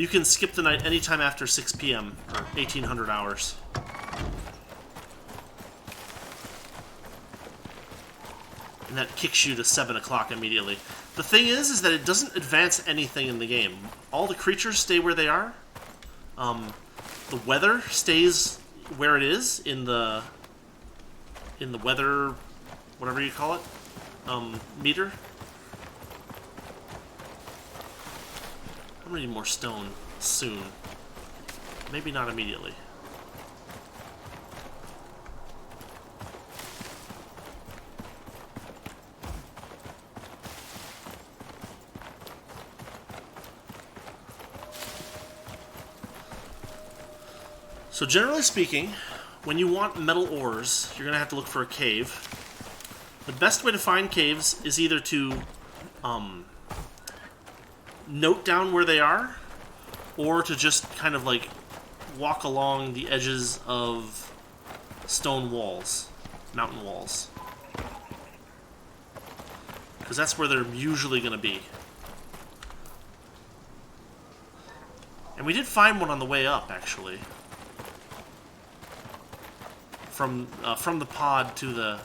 You can skip the night anytime after 6 p.m. or 1800 hours. And that kicks you to 7 o'clock immediately. The thing is that it doesn't advance anything in the game. All the creatures stay where they are. The weather stays where it is in the weather, whatever you call it, meter. I'm gonna need more stone soon. Maybe not immediately. So generally speaking, when you want metal ores, you're going to have to look for a cave. The best way to find caves is either to note down where they are, or to just kind of like walk along the edges of stone walls, mountain walls. Because that's where they're usually going to be. And we did find one on the way up, actually. From the pod to the...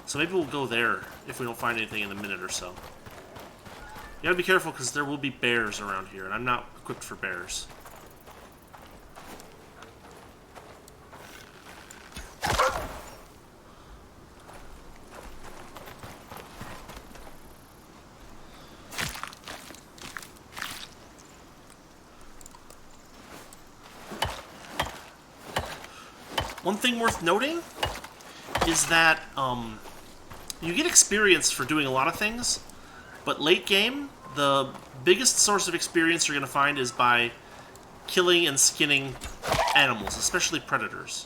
So maybe we'll go there if we don't find anything in a minute or so. You gotta be careful because there will be bears around here, and I'm not equipped for bears. One thing worth noting is that you get experience for doing a lot of things, but late game, the biggest source of experience you're going to find is by killing and skinning animals, especially predators.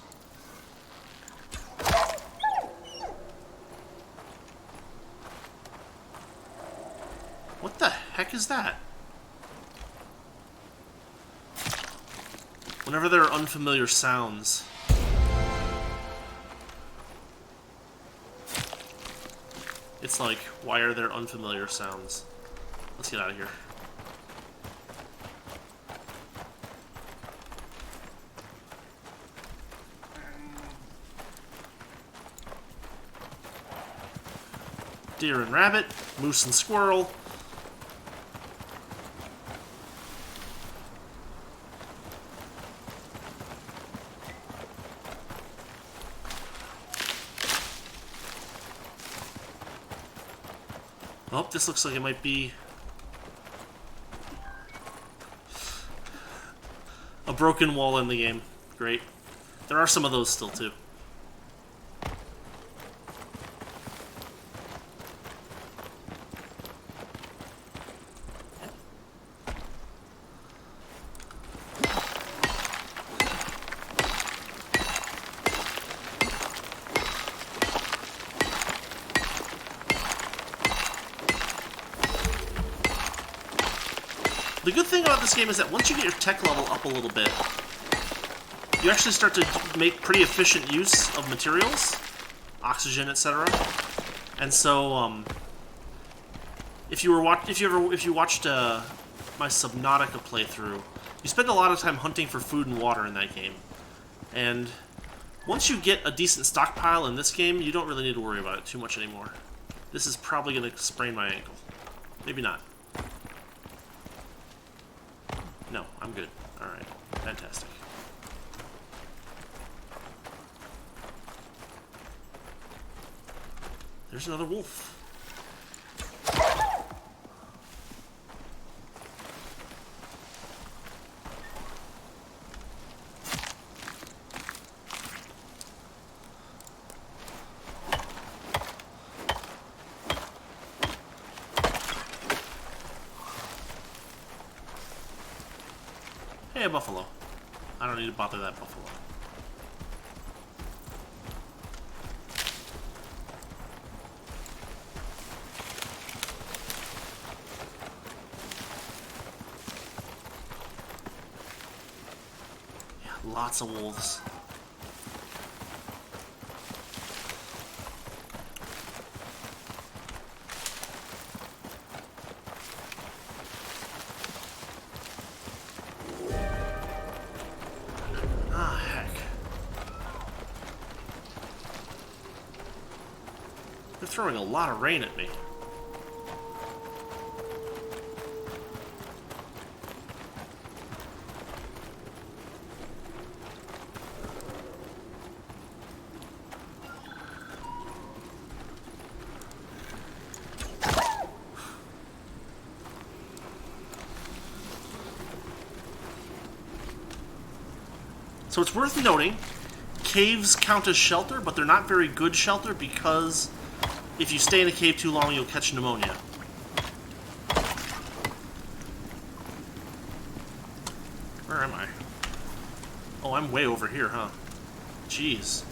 What the heck is that? Whenever there are unfamiliar sounds... It's like, why are there unfamiliar sounds? Let's get out of here. Deer and rabbit, moose and squirrel. Oh, this looks like it might be a broken wall in the game. Great. There are some of those still, too. The good thing about this game is that once you get your tech level up a little bit, you actually start to make pretty efficient use of materials, oxygen, etc. And so, if you watched my Subnautica playthrough, you spend a lot of time hunting for food and water in that game. And once you get a decent stockpile in this game, you don't really need to worry about it too much anymore. This is probably going to sprain my ankle. Maybe not. No, I'm good. Alright. Fantastic. There's another wolf. Hey, a buffalo. I don't need to bother that buffalo. Yeah, lots of wolves. throwing a lot of rain at me. So it's worth noting, caves count as shelter, but they're not very good shelter because if you stay in a cave too long, you'll catch pneumonia. Where am I? Oh, I'm way over here, huh? Jeez.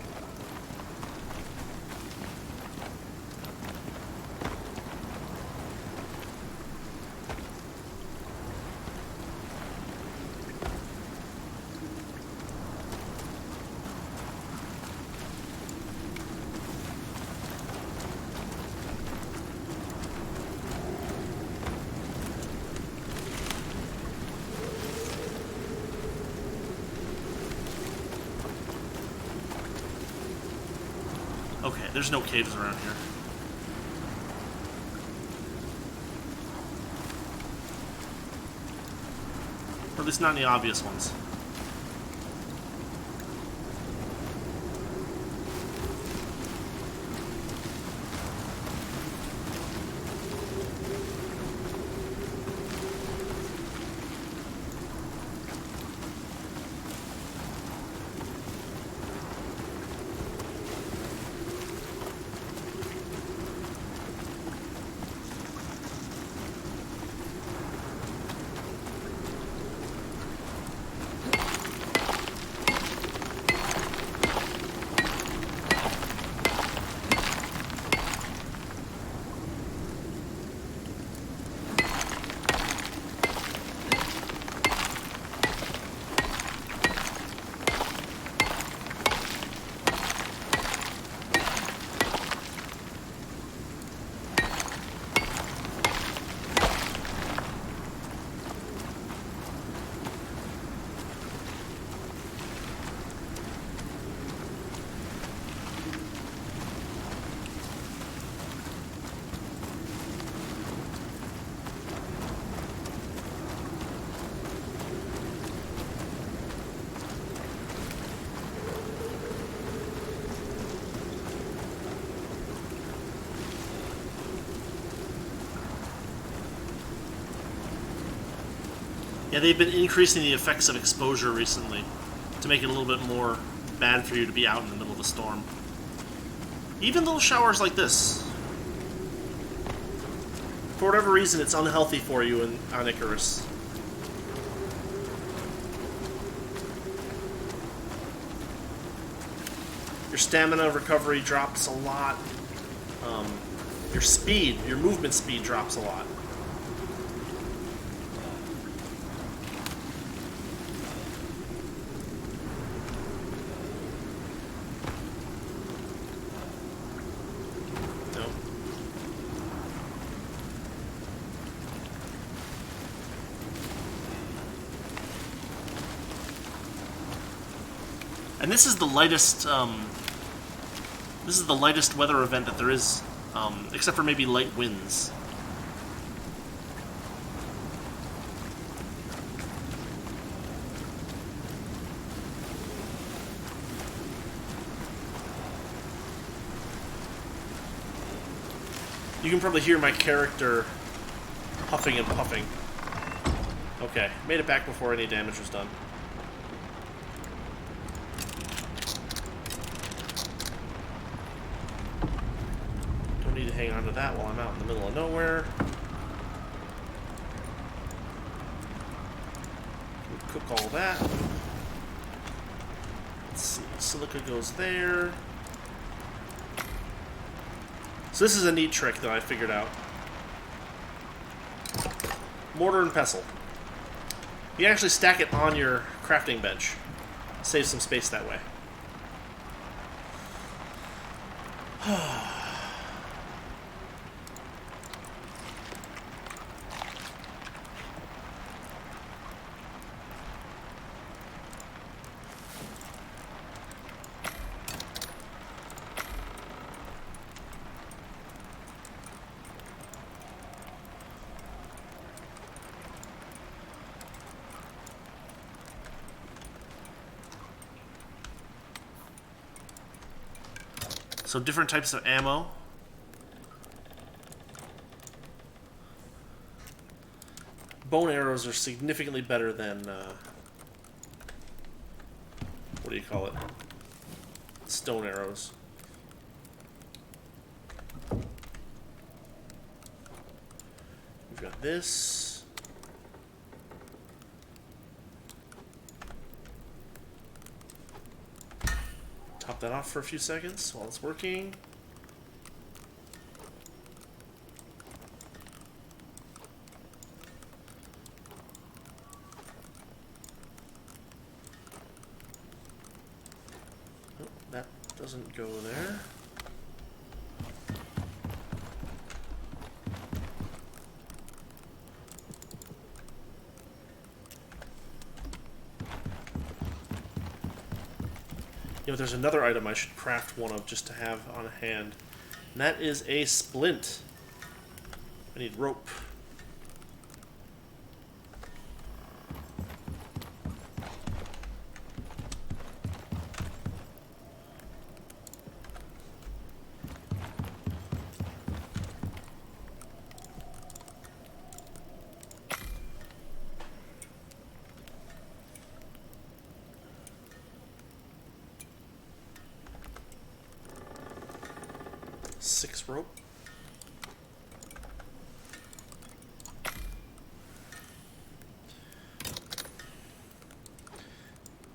Okay, there's no caves around here. Or at least not any obvious ones. Yeah, they've been increasing the effects of exposure recently to make it a little bit more bad for you to be out in the middle of a storm. Even little showers like this. For whatever reason, it's unhealthy for you on Icarus. Your stamina recovery drops a lot. Your speed, your movement speed drops a lot. And this is the lightest. This is the lightest weather event that there is, except for maybe light winds. You can probably hear my character huffing and puffing. Okay, made it back before any damage was done. Need to hang on to that while I'm out in the middle of nowhere. Cook all that. Let's see, silica goes there. So this is a neat trick that I figured out. Mortar and pestle. You can actually stack it on your crafting bench. Save some space that way. So different types of ammo. Bone arrows are significantly better than, what do you call it? Stone arrows. We've got this. Top that off for a few seconds while it's working. Oh, that doesn't go there. You know, there's another item I should craft one of just to have on hand. And that is a splint. I need rope. Six rope.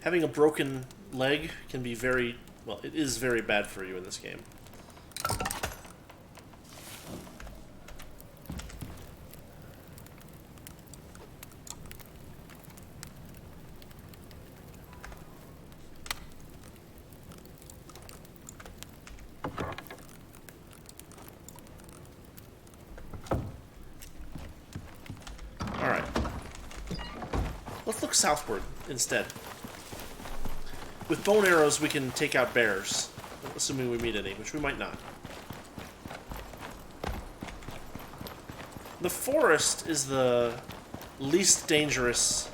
Having a broken leg can be very, well, it is very bad for you in this game. Let's look southward instead. With bone arrows, we can take out bears, assuming we meet any, which we might not. The forest is the least dangerous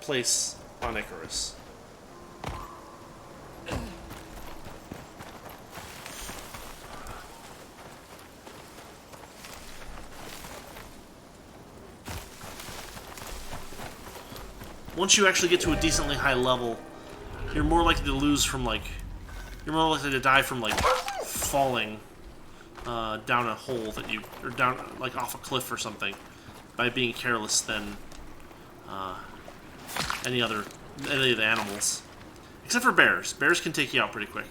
place on Icarus. Once you actually get to a decently high level, you're more likely to lose from, like... You're more likely to die from, like, falling down a hole that you... Or down, like, off a cliff or something by being careless than any of the animals. Except for bears. Bears can take you out pretty quick.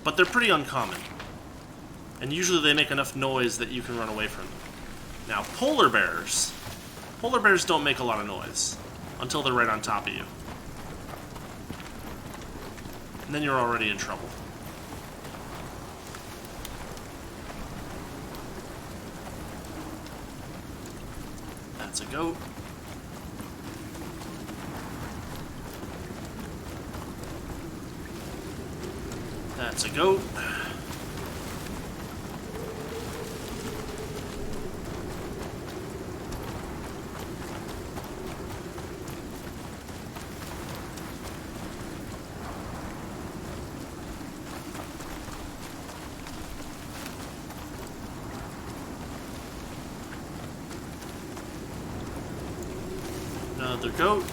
But they're pretty uncommon. And usually they make enough noise that you can run away from them. Now, polar bears don't make a lot of noise until they're right on top of you. And then you're already in trouble. That's a goat. That's a goat. Another goat.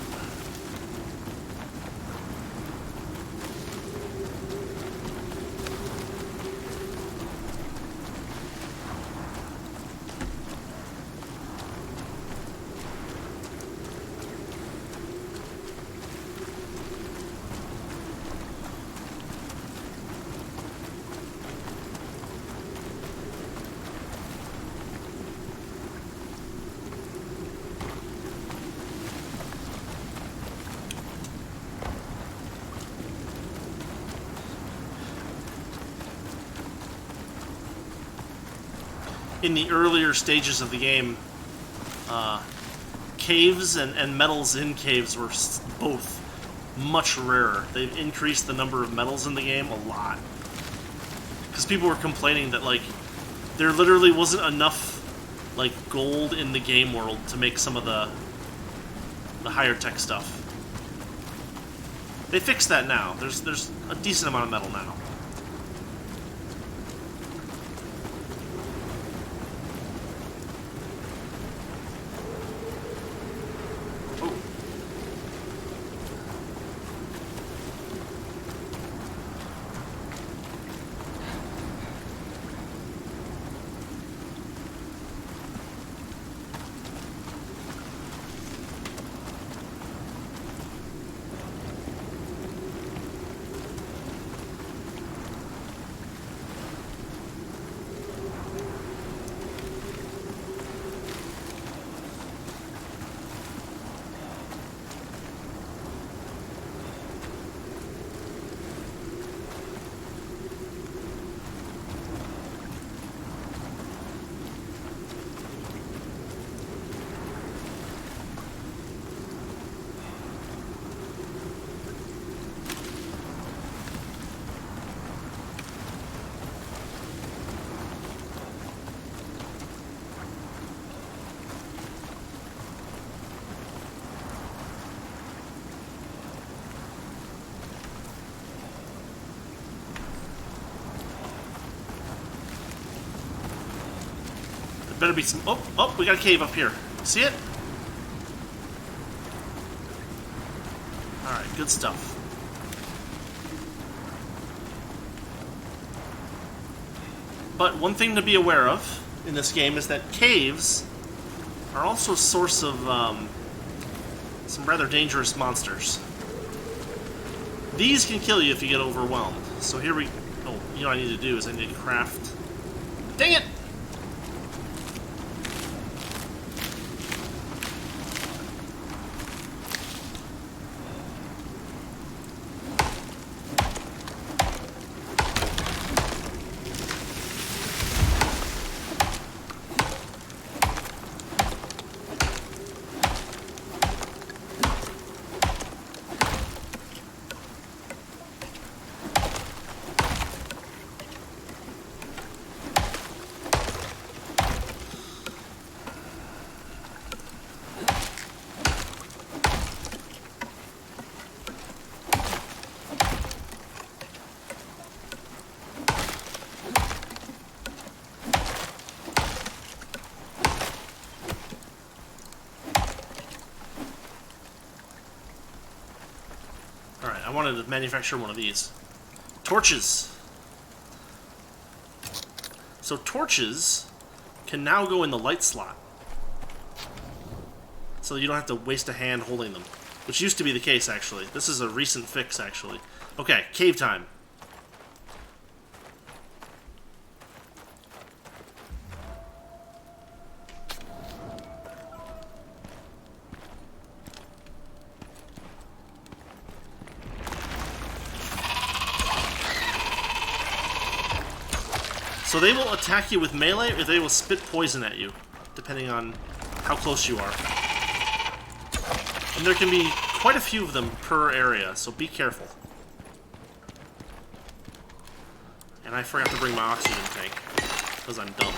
In the earlier stages of the game, caves and metals in caves were both much rarer. They've increased the number of metals in the game a lot. Because people were complaining that, like, There literally wasn't enough, like, gold in the game world to make some of the higher tech stuff. They fixed that now. There's a decent amount of metal now. Better be some... Oh, we got a cave up here. See it? Alright, good stuff. But one thing to be aware of in this game is that caves are also a source of some rather dangerous monsters. These can kill you if you get overwhelmed. So here we... Oh, you know what I need to do is I need to craft... Dang it! I wanted to manufacture one of these. Torches! So torches can now go in the light slot. So you don't have to waste a hand holding them. Which used to be the case, actually. This is a recent fix, actually. Okay, cave time. So they will attack you with melee, or they will spit poison at you, depending on how close you are. And there can be quite a few of them per area, so be careful. And I forgot to bring my oxygen tank, because I'm dumb.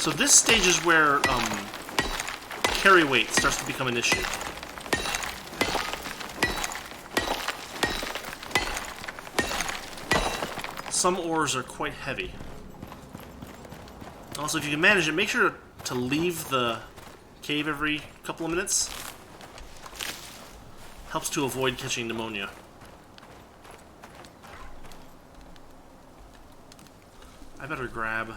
So this stage is where carry weight starts to become an issue. Some ores are quite heavy. Also, if you can manage it, make sure to leave the cave every couple of minutes. Helps to avoid catching pneumonia. I better grab...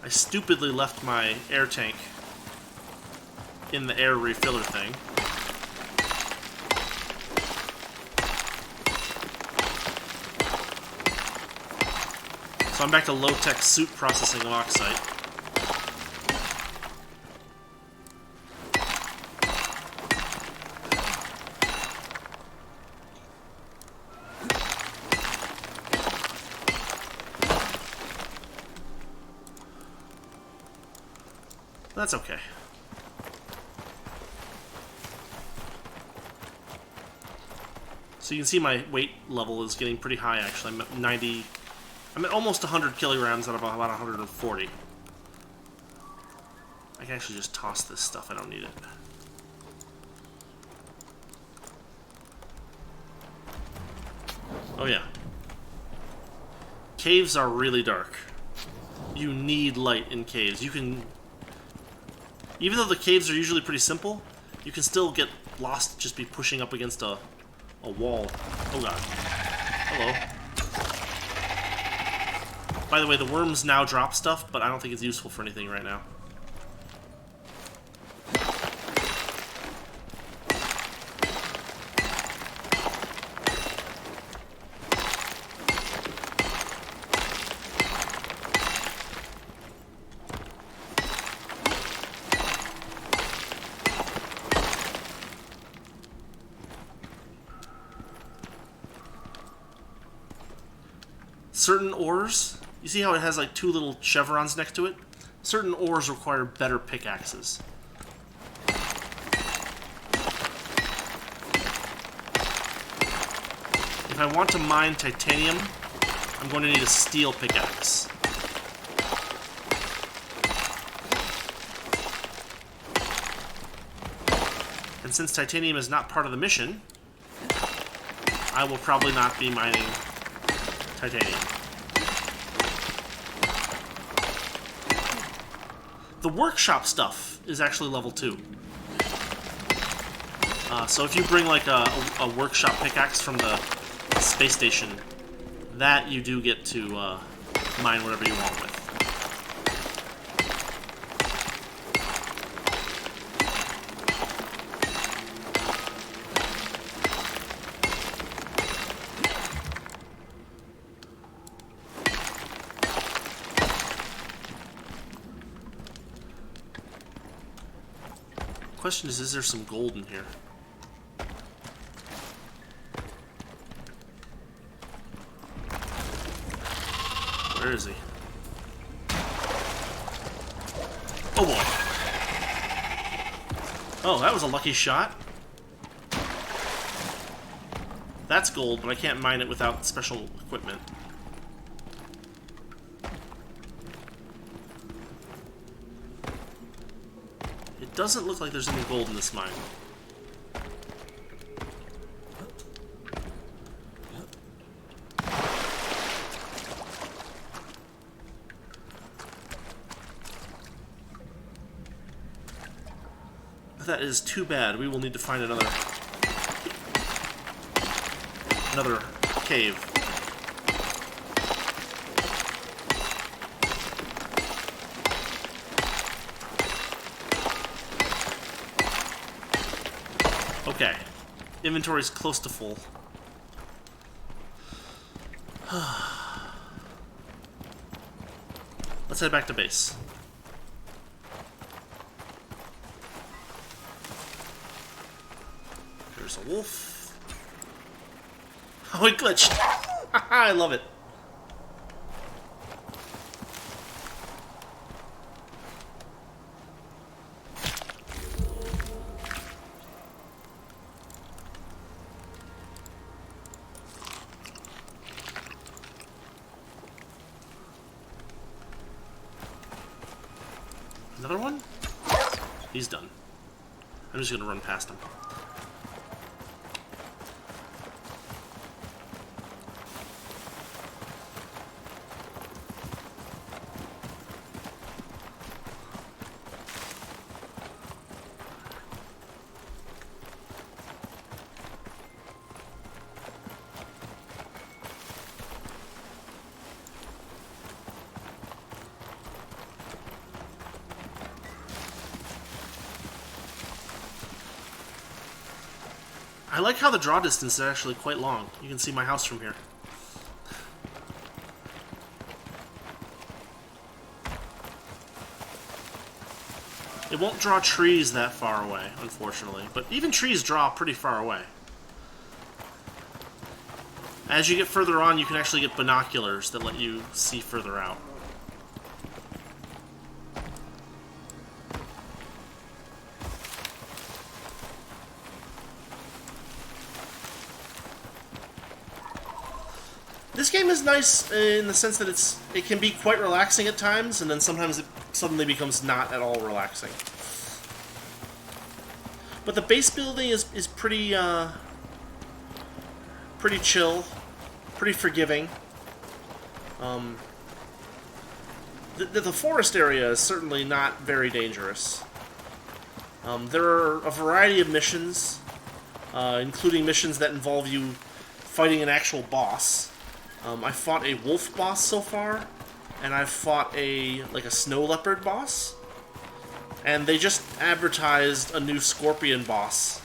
I stupidly left my air tank in the air refiller thing. So I'm back to low-tech suit processing of oxide. That's okay. So you can see my weight level is getting pretty high, actually. I'm at 90... I'm at almost 100 kilograms out of about 140. I can actually just toss this stuff. I don't need it. Oh yeah. Caves are really dark. You need light in caves. You can... Even though the caves are usually pretty simple, you can still get lost just be pushing up against a wall. Oh god. Hello. By the way, the worms now drop stuff, but I don't think it's useful for anything right now. Certain ores, you see how it has like two little chevrons next to it? Certain ores require better pickaxes. If I want to mine titanium, I'm going to need a steel pickaxe. And since titanium is not part of the mission, I will probably not be mining titanium. The workshop stuff is actually level 2. So if you bring like a workshop pickaxe from the space station, that you do get to mine whatever you want with. Question is there some gold in here? Where is he? Oh boy. Oh, that was a lucky shot. That's gold, but I can't mine it without special equipment. It doesn't look like there's any gold in this mine. But that is too bad. We will need to find another cave. Okay. Inventory's close to full. Let's head back to base. There's a wolf. Oh, it glitched! I love it. Another one? He's done. I'm just gonna run past him. I like how the draw distance is actually quite long. You can see my house from here. It won't draw trees that far away, unfortunately. But even trees draw pretty far away. As you get further on, you can actually get binoculars that let you see further out. This game is nice in the sense that it can be quite relaxing at times, and then sometimes it suddenly becomes not at all relaxing. But the base building is pretty pretty chill, pretty forgiving. The forest area is certainly not very dangerous. There are a variety of missions, including missions that involve you fighting an actual boss. I fought a wolf boss so far, and I've fought a snow leopard boss. And they just advertised a new scorpion boss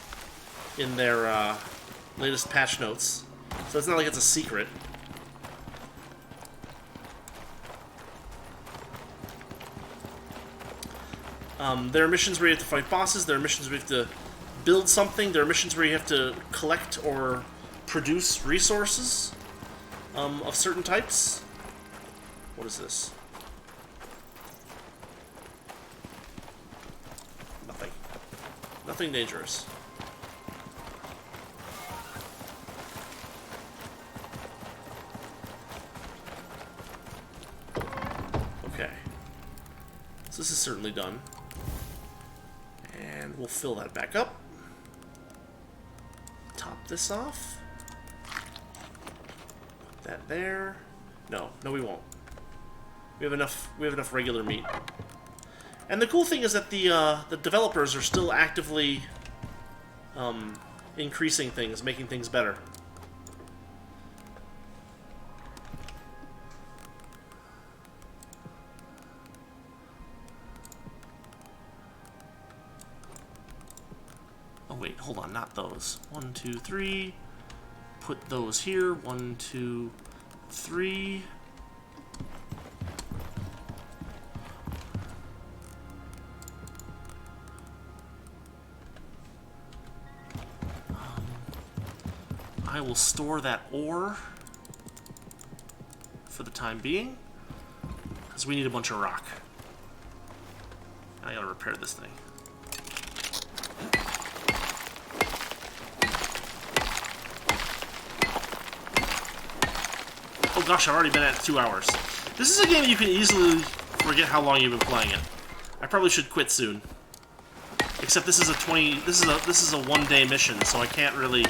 in their latest patch notes. So it's not like it's a secret. There are missions where you have to fight bosses, there are missions where you have to build something, there are missions where you have to collect or produce resources of certain types. What is this? Nothing. Nothing dangerous. Okay. So this is certainly done. And we'll fill that back up. Top this off. Put that there. No, we won't. We have enough regular meat. And the cool thing is that the developers are still actively increasing things, making things better. Oh wait, hold on, not those. 1, 2, 3. Put those here. 1, 2, 3. I will store that ore for the time being, because we need a bunch of rock. I gotta repair this thing. Oh gosh, I've already been at 2 hours. This is a game you can easily forget how long you've been playing it. I probably should quit soon. Except this is a 1-day mission, so I can't really.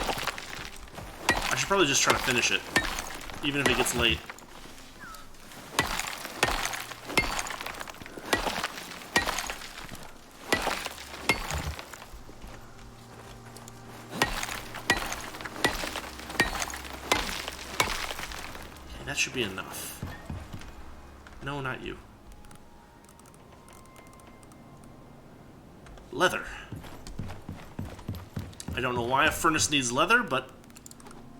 I should probably just try to finish it, even if it gets late. Okay, that should be enough. No, not you. Leather. I don't know why a furnace needs leather, but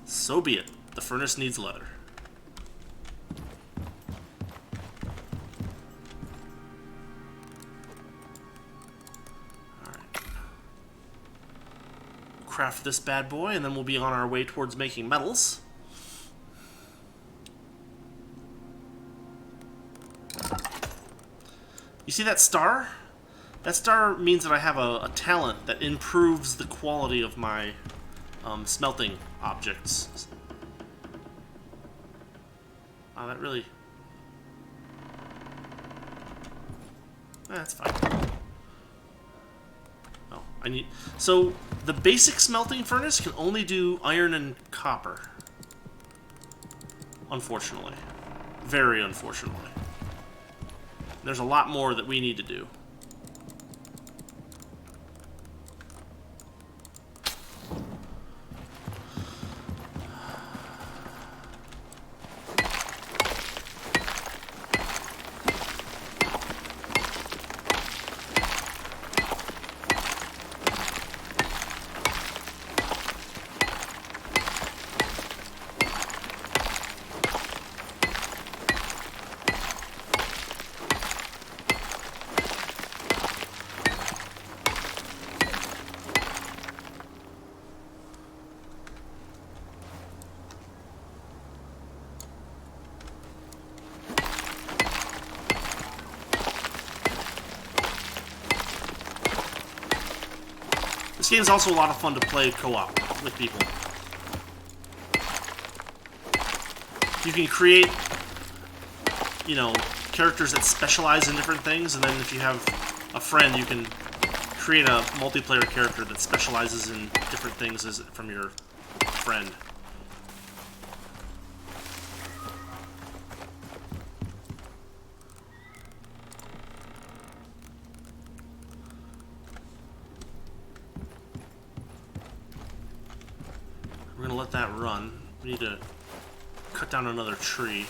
so be it. The furnace needs leather. Alright. Craft this bad boy, and then we'll be on our way towards making metals. You see that star? That star means that I have a talent that improves the quality of my smelting objects. Oh, that really. That's fine. Oh, I need. So the basic smelting furnace can only do iron and copper. Unfortunately, very unfortunately. There's a lot more that we need to do. game's also a lot of fun to play co-op with people. You can create, you know, characters that specialize in different things, and then if you have a friend, you can create a multiplayer character that specializes in different things from your friend. We're gonna let that run. We need to cut down another tree.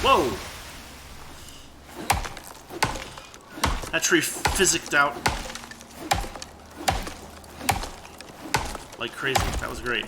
Whoa! That tree physicked out like crazy. That was great.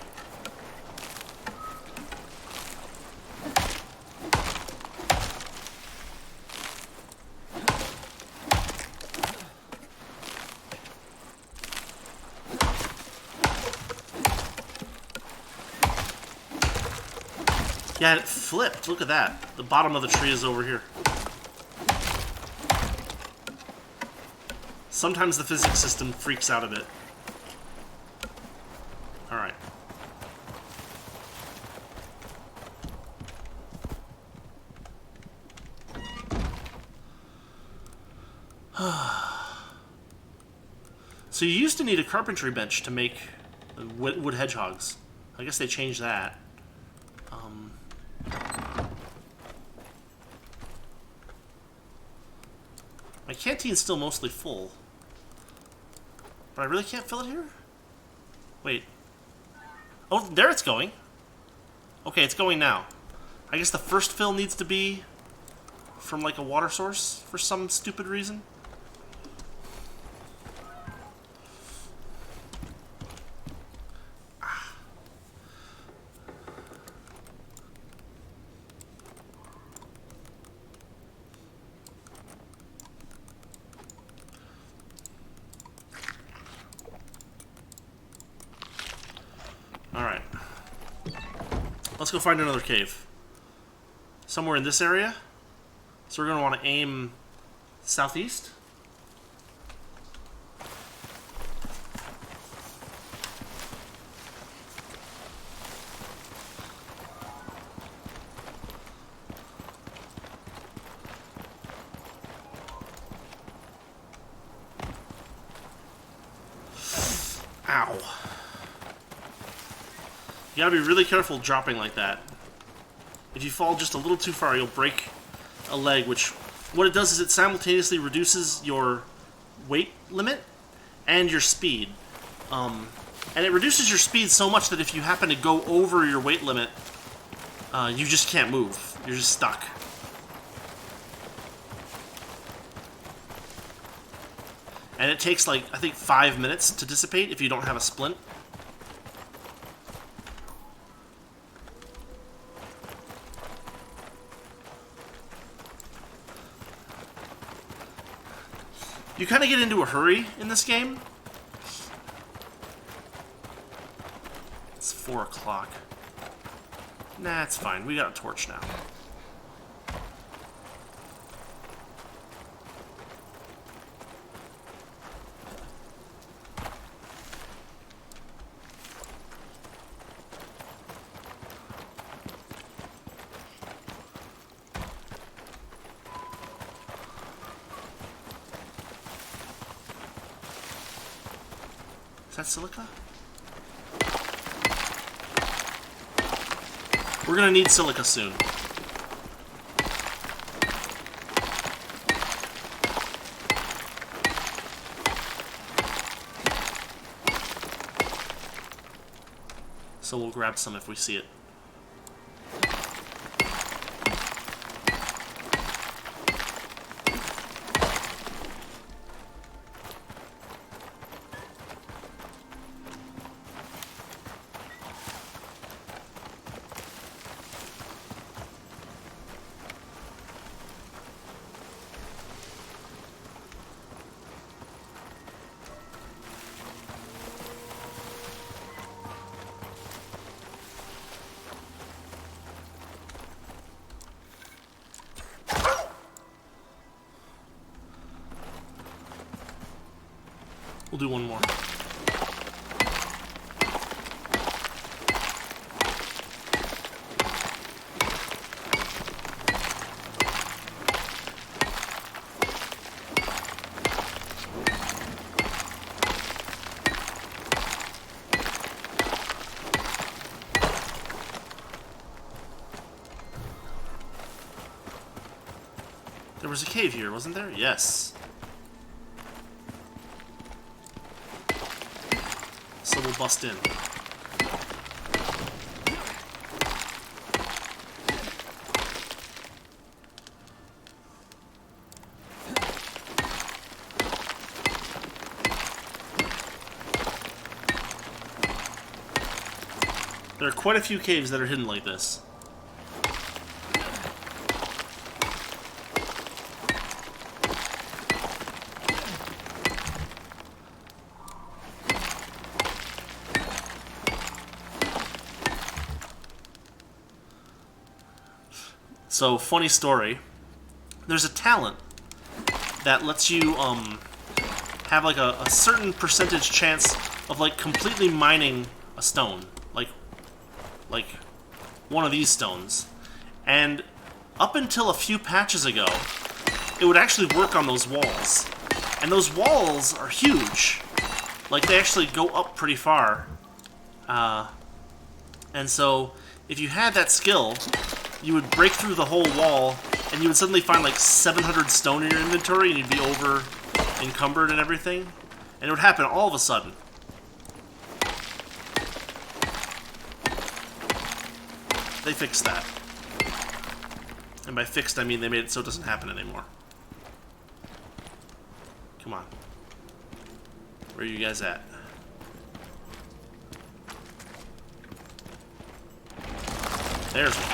Yeah, it flipped. Look at that. The bottom of the tree is over here. Sometimes the physics system freaks out a bit. Alright. So you used to need a carpentry bench to make wood hedgehogs. I guess they changed that. My canteen's still mostly full. But I really can't fill it here? Wait. Oh, there it's going. Okay, it's going now. I guess the first fill needs to be from like a water source for some stupid reason. Alright. Let's go find another cave. Somewhere in this area. So we're going to want to aim southeast. Ow. You gotta be really careful dropping like that. If you fall just a little too far, you'll break a leg, which, what it does is it simultaneously reduces your weight limit and your speed. And it reduces your speed so much that if you happen to go over your weight limit, you just can't move. You're just stuck. And it takes, like, I think 5 minutes to dissipate if you don't have a splint. You kind of get into a hurry in this game. It's 4 o'clock. Nah, it's fine. We got a torch now. Is that silica? We're gonna need silica soon. So we'll grab some if we see it. We'll do one more. There was a cave here, wasn't there? Yes. So we'll bust in. There are quite a few caves that are hidden like this. So, funny story. There's a talent that lets you have like a certain percentage chance of like completely mining a stone, like one of these stones. And up until a few patches ago, it would actually work on those walls. And those walls are huge. Like, they actually go up pretty far. And so, if you had that skill, you would break through the whole wall, and you would suddenly find like 700 stone in your inventory, and you'd be over encumbered and everything. And it would happen all of a sudden. They fixed that. And by fixed, I mean they made it so it doesn't happen anymore. Come on. Where are you guys at? There's one.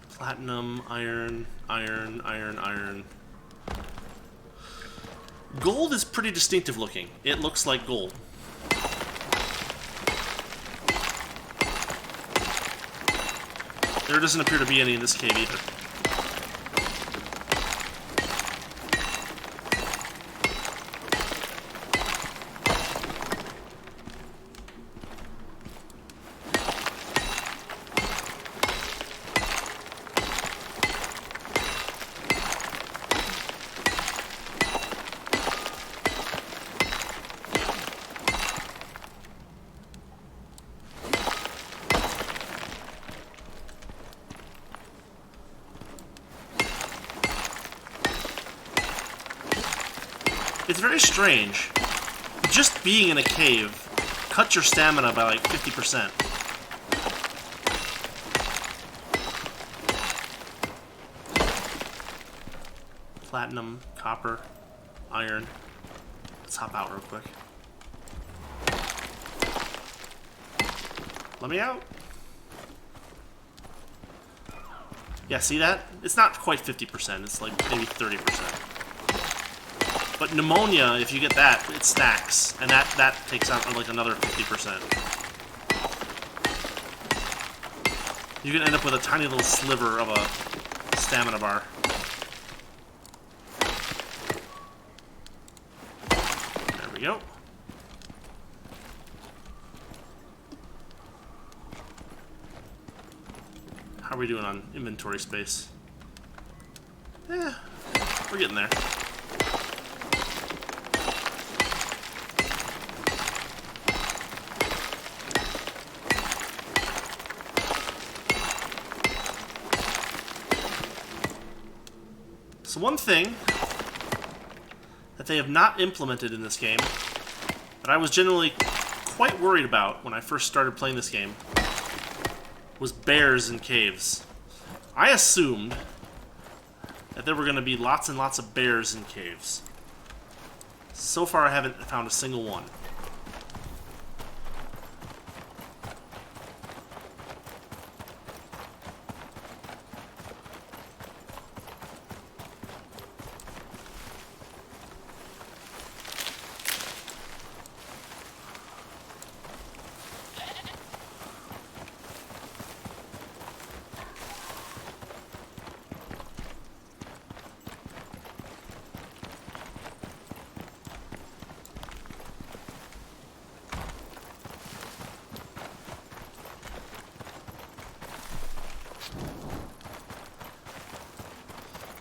Platinum, iron, iron, iron, iron. Gold is pretty distinctive looking. It looks like gold. There doesn't appear to be any in this cave either. It's very strange. Just being in a cave cuts your stamina by like 50%. Platinum, copper, iron. Let's hop out real quick. Let me out. Yeah, see that? It's not quite 50%, it's like maybe 30%. But pneumonia, if you get that, it stacks, and that takes out like another 50%. You can end up with a tiny little sliver of a stamina bar. There we go. How are we doing on inventory space? Yeah, we're getting there. So one thing that they have not implemented in this game that I was generally quite worried about when I first started playing this game was bears in caves. I assumed that there were going to be lots and lots of bears in caves. So far I haven't found a single one.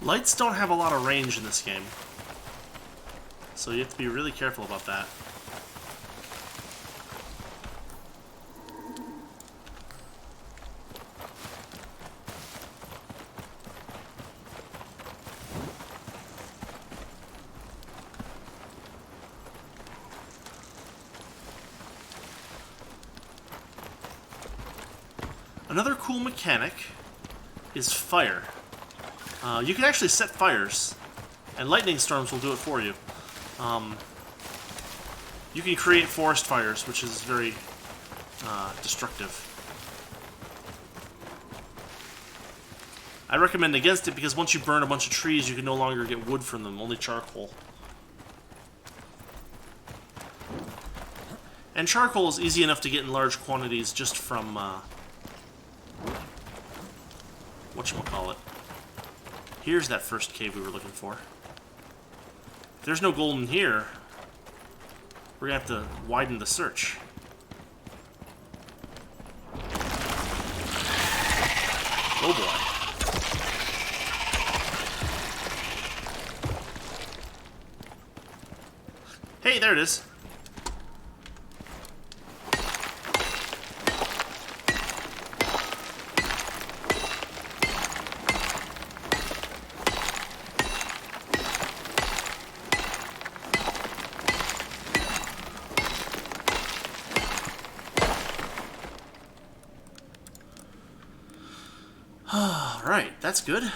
Lights don't have a lot of range in this game, so you have to be really careful about that. Another cool mechanic is fire. You can actually set fires, and lightning storms will do it for you. You can create forest fires, which is very destructive. I recommend against it because once you burn a bunch of trees, you can no longer get wood from them, only charcoal. And charcoal is easy enough to get in large quantities just from whatchamacallit. Here's that first cave we were looking for. If there's no gold in here, we're gonna have to widen the search. Oh boy. Hey, there it is. Alright, that's good.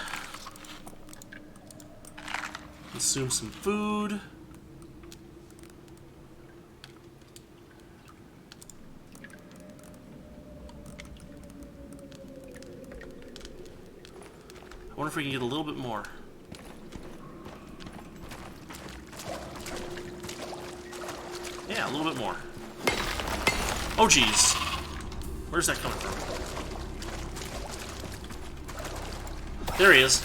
Consume some food. I wonder if we can get a little bit more. Yeah, a little bit more. Oh, geez. Where's that coming from? There he is.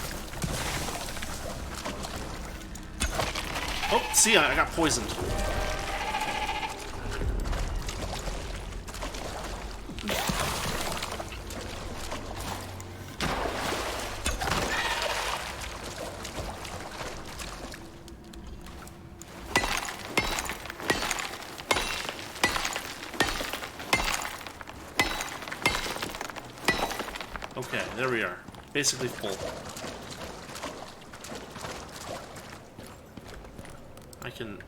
Oh, see, I got poisoned. Okay, there we are. Basically full. I can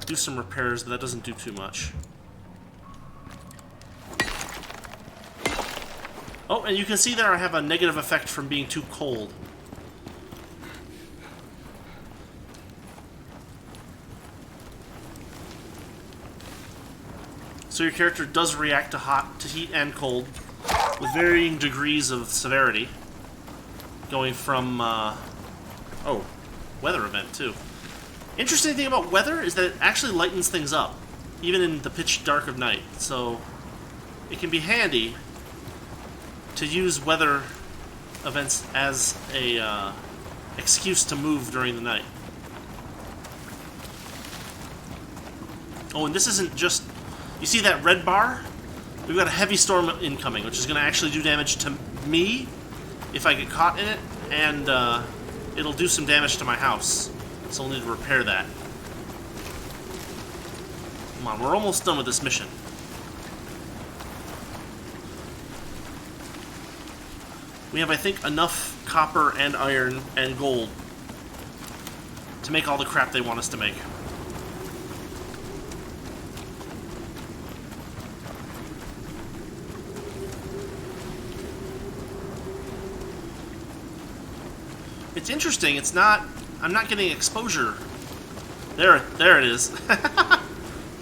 do some repairs, but that doesn't do too much. Oh, and you can see there I have a negative effect from being too cold. So your character does react to heat and cold with varying degrees of severity, going from oh, weather event too. Interesting thing about weather is that it actually lightens things up, even in the pitch dark of night. So it can be handy to use weather events as a excuse to move during the night. Oh, and this isn't just... You see that red bar? We've got a heavy storm incoming, which is going to actually do damage to me if I get caught in it, and it'll do some damage to my house. So I'll need to repair that. Come on, we're almost done with this mission. We have, I think, enough copper and iron and gold to make all the crap they want us to make. It's interesting, it's not... I'm not getting exposure. There it is.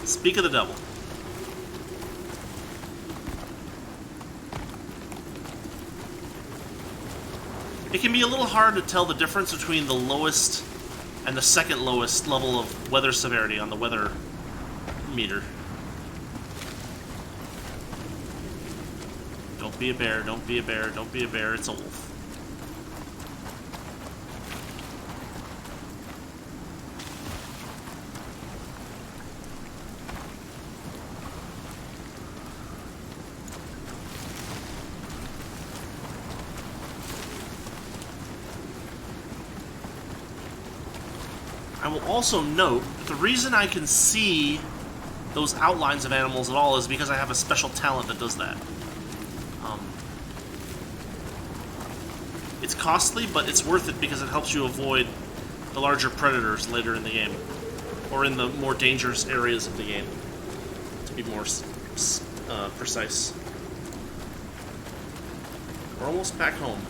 Speak of the devil. It can be a little hard to tell the difference between the lowest and the second lowest level of weather severity on the weather meter. Don't be a bear, don't be a bear, don't be a bear, it's a wolf. I will also note that the reason I can see those outlines of animals at all is because I have a special talent that does that. It's costly, but it's worth it because it helps you avoid the larger predators later in the game, or in the more dangerous areas of the game, to be more precise. We're almost back home.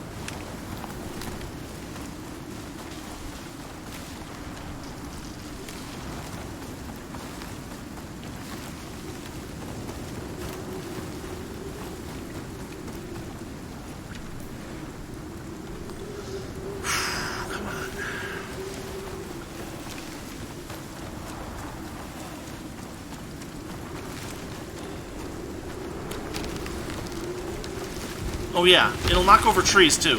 Oh yeah, it'll knock over trees too.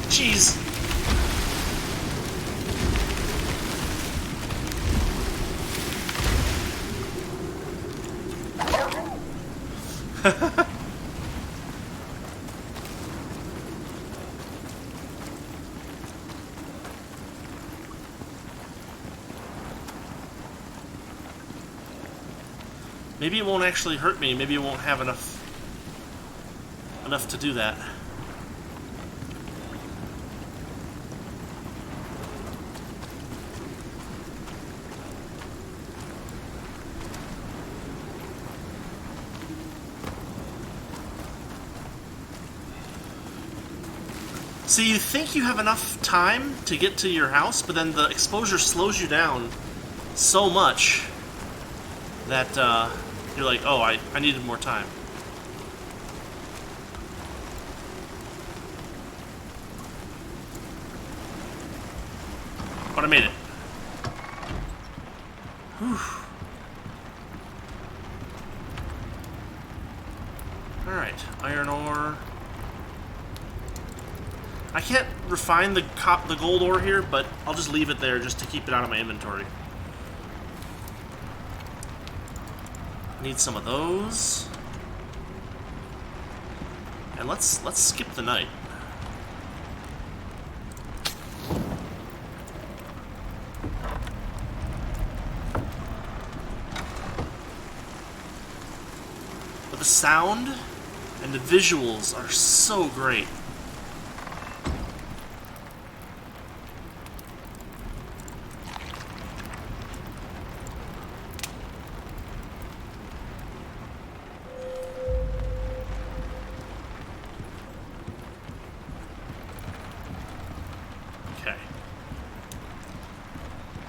Jeez. Maybe it won't actually hurt me. Maybe it won't have enough to do that. So you think you have enough time to get to your house, but then the exposure slows you down so much that you're like, oh, I needed more time. But I made it. Whew. Alright, iron ore. I can't refine the gold ore here, but I'll just leave it there just to keep it out of my inventory. Need some of those. And let's skip the night. But the sound and the visuals are so great.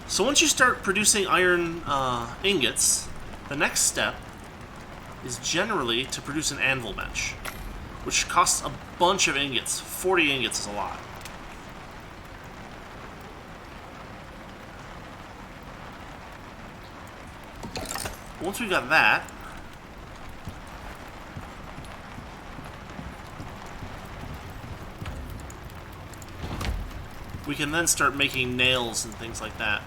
So once you start producing iron ingots, the next step is generally to produce an anvil bench, which costs a bunch of ingots. 40 ingots is a lot. Once we got that, we can then start making nails and things like that.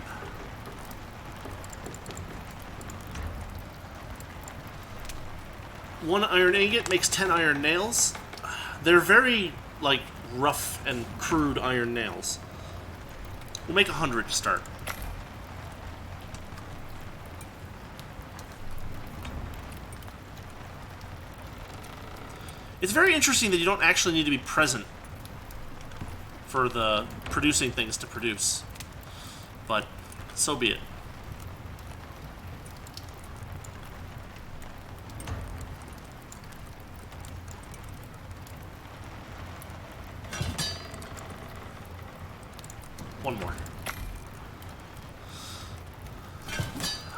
One iron ingot makes 10 iron nails. They're very, like, rough and crude iron nails. We'll make 100 to start. It's very interesting that you don't actually need to be present for the producing things to produce. But so be it. One more.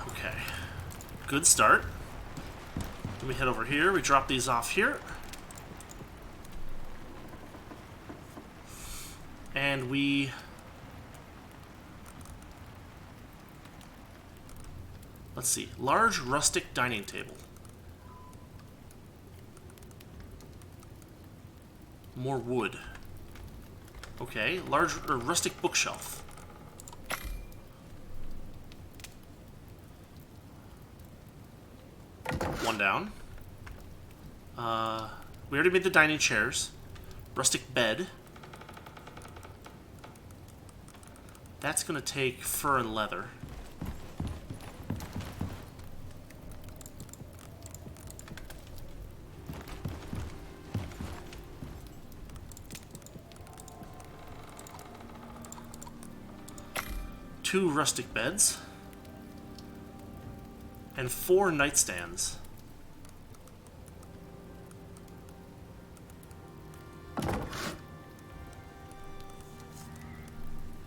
Okay. Good start. Then we head over here. We drop these off here. And we... let's see. Large rustic dining table. More wood. Okay, large or rustic bookshelf. One down. We already made the dining chairs. Rustic bed. That's going to take fur and leather. Two rustic beds. And 4 nightstands.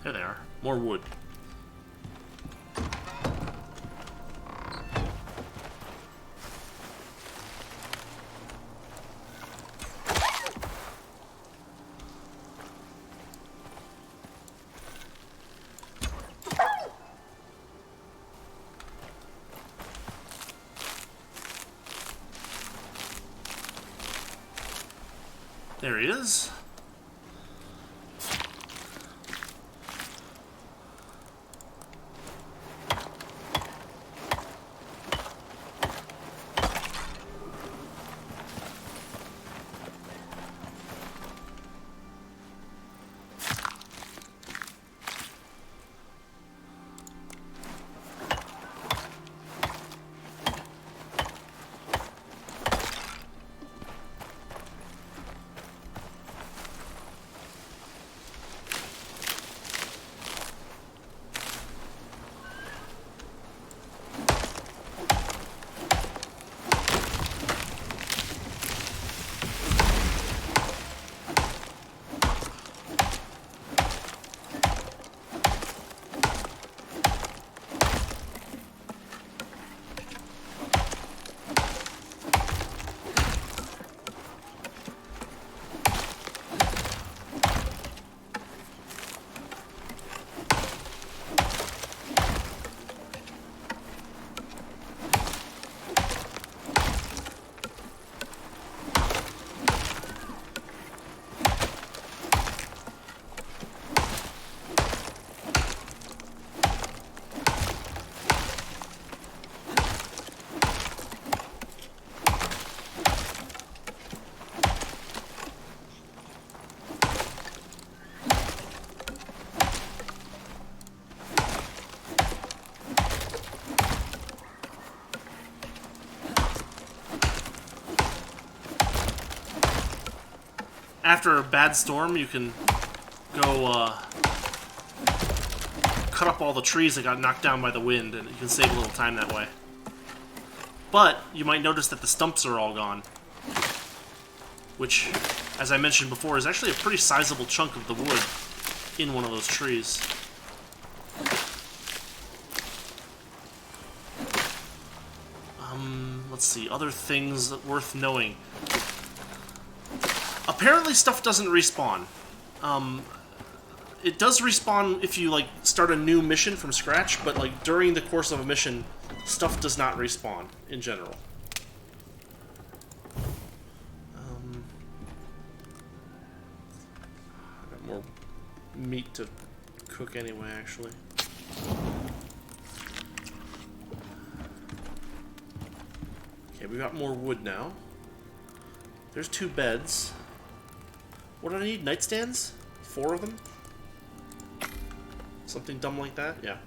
There they are. More wood. There he is. After a bad storm, you can go cut up all the trees that got knocked down by the wind, and you can save a little time that way. But you might notice that the stumps are all gone, which, as I mentioned before, is actually a pretty sizable chunk of the wood in one of those trees. Let's see, other things worth knowing. Apparently stuff doesn't respawn. It does respawn if you, like, start a new mission from scratch, but, like, during the course of a mission, stuff does not respawn, in general. I got more meat to cook anyway, actually. Okay, we got more wood now. There's 2 beds. What do I need? Nightstands? 4 of them? Something dumb like that? Yeah.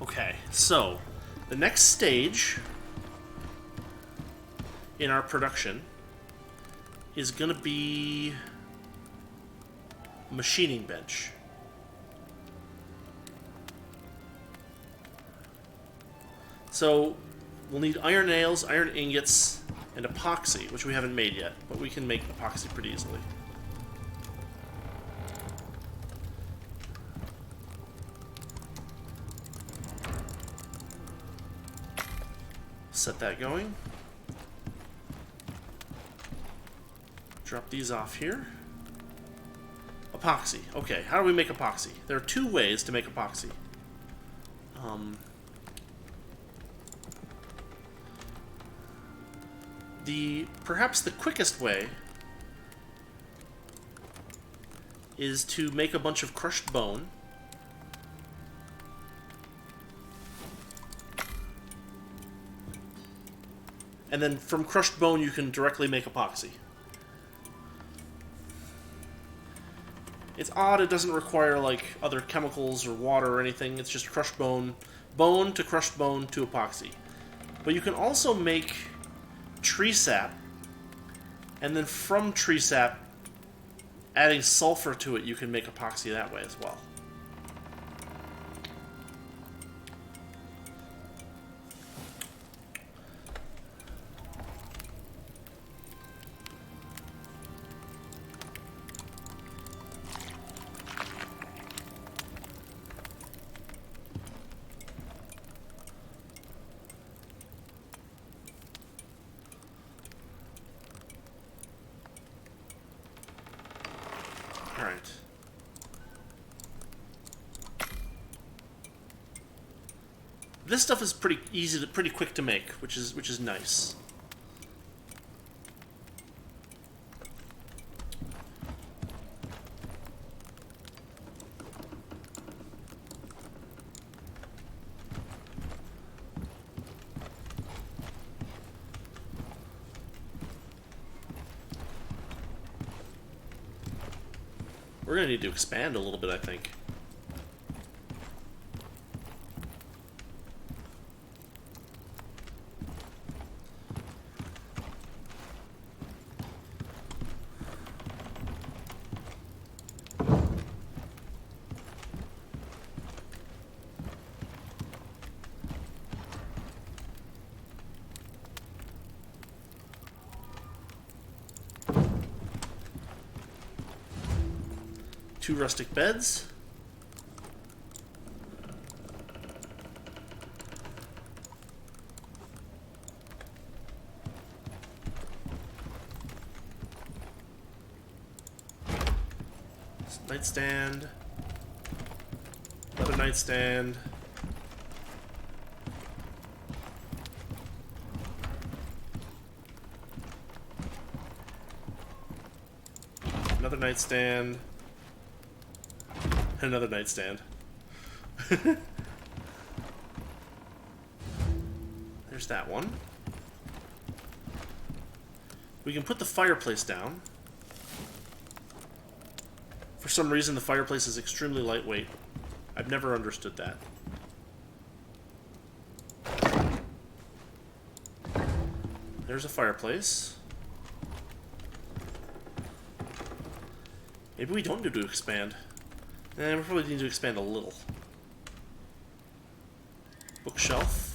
Okay, so the next stage in our production is gonna be machining bench. So we'll need iron nails, iron ingots, and epoxy, which we haven't made yet, but we can make epoxy pretty easily. Set that going. Drop these off here. Epoxy. Okay, how do we make epoxy? There are 2 ways to make epoxy. Perhaps the quickest way is to make a bunch of crushed bone. And then from crushed bone you can directly make epoxy. It's odd it doesn't require like other chemicals or water or anything, it's just crushed bone, bone to crushed bone to epoxy. But you can also make tree sap, and then from tree sap, adding sulfur to it, you can make epoxy that way as well. Alright. This stuff is pretty easy to, pretty quick to make, which is nice. We're gonna need to expand a little bit, I think. Two rustic beds. Nightstand. Another nightstand. Another nightstand. Another nightstand. There's that one. We can put the fireplace down. For some reason, the fireplace is extremely lightweight. I've never understood that. There's a fireplace. Maybe we don't need to expand. We probably need to expand a little. Bookshelf.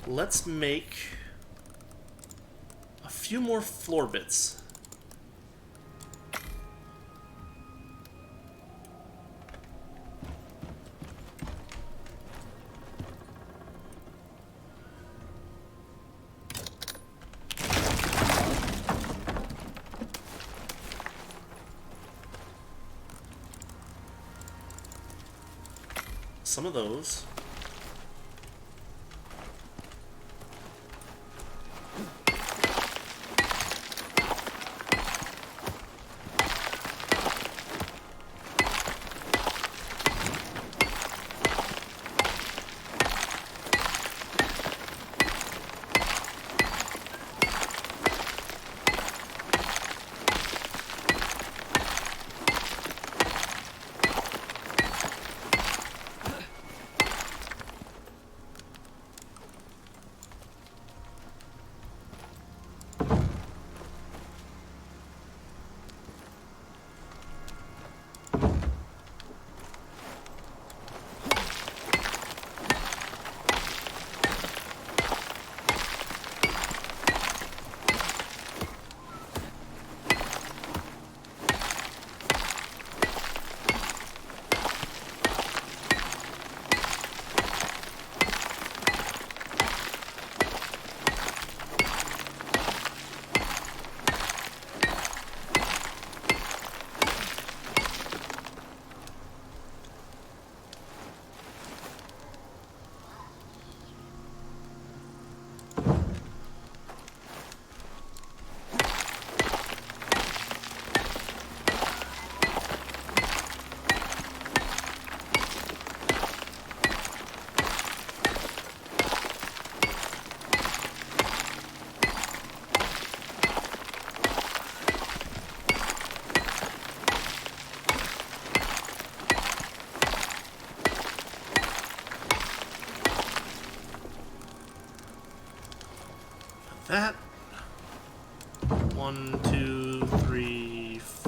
Let's make a few more floor bits. Some of those.